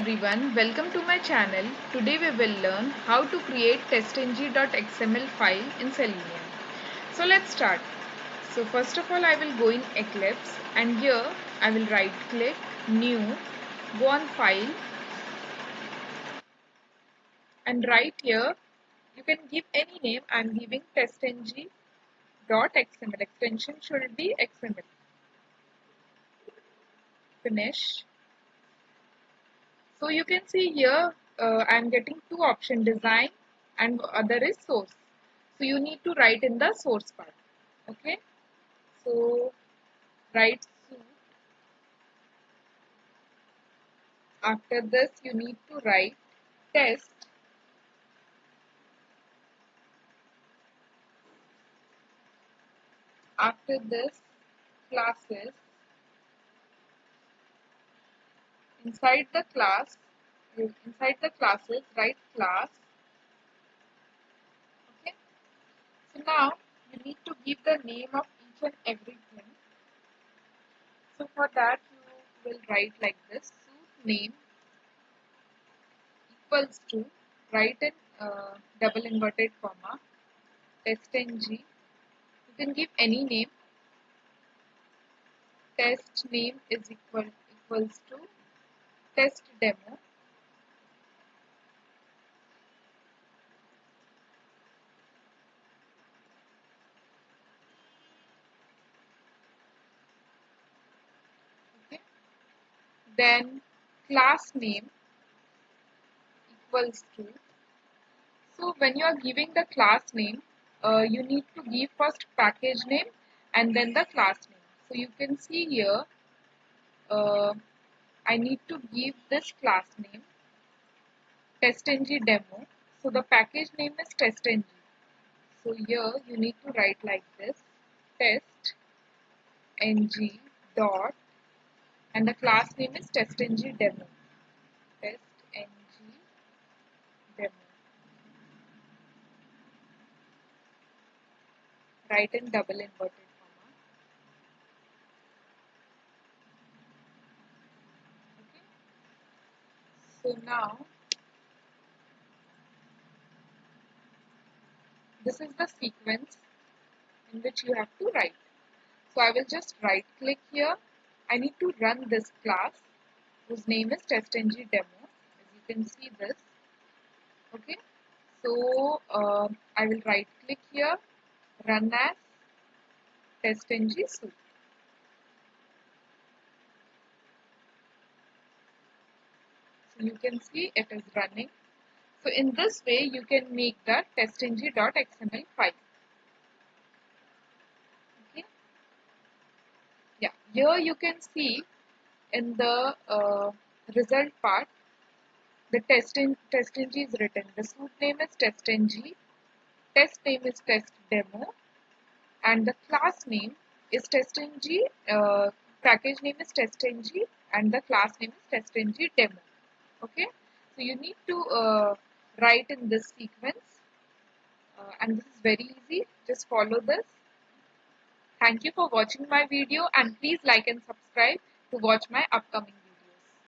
everyone, welcome to my channel. Today we will learn how to create testng.XML file in Selenium. So let's start. So first of all I will go in Eclipse and here I will right click, new, go on file and right here you can give any name. I am giving testng.XML. Extension should be XML. Finish. So you can see here I am getting two options, design and other is source. So you need to write in the source part. Okay. So write soup. After this you need to write test. After this classes. Inside the classes write class. Okay. So now you need to give the name of each and everything. So for that you will write like this, soup name equals to, write in double inverted comma, testng. You can give any name. Test name is equals to test demo. Okay. Then class name equals to. So when you are giving the class name, you need to give first package name and then the class name. So you can see here, I need to give this class name testng demo. So the package name is testng. So here you need to write like this, test ng dot, and the class name is testng demo. Testng demo. Write in double inverted comma. Okay. So now this is the sequence in which you have to write. So I will just right click here. I need to run this class whose name is testng demo. As you can see this. Okay. So I will right click here, run as testng soup. So you can see it is running. So in this way you can make the testng.xml file. Okay. Yeah. Here you can see in the result part the testng is written. The soup name is testng, test name is test demo, and the class name is testng, package name is testng, and the class name is testng demo. Okay, so you need to write in this sequence, and this is very easy. Just follow this. Thank you for watching my video, and please like and subscribe to watch my upcoming videos.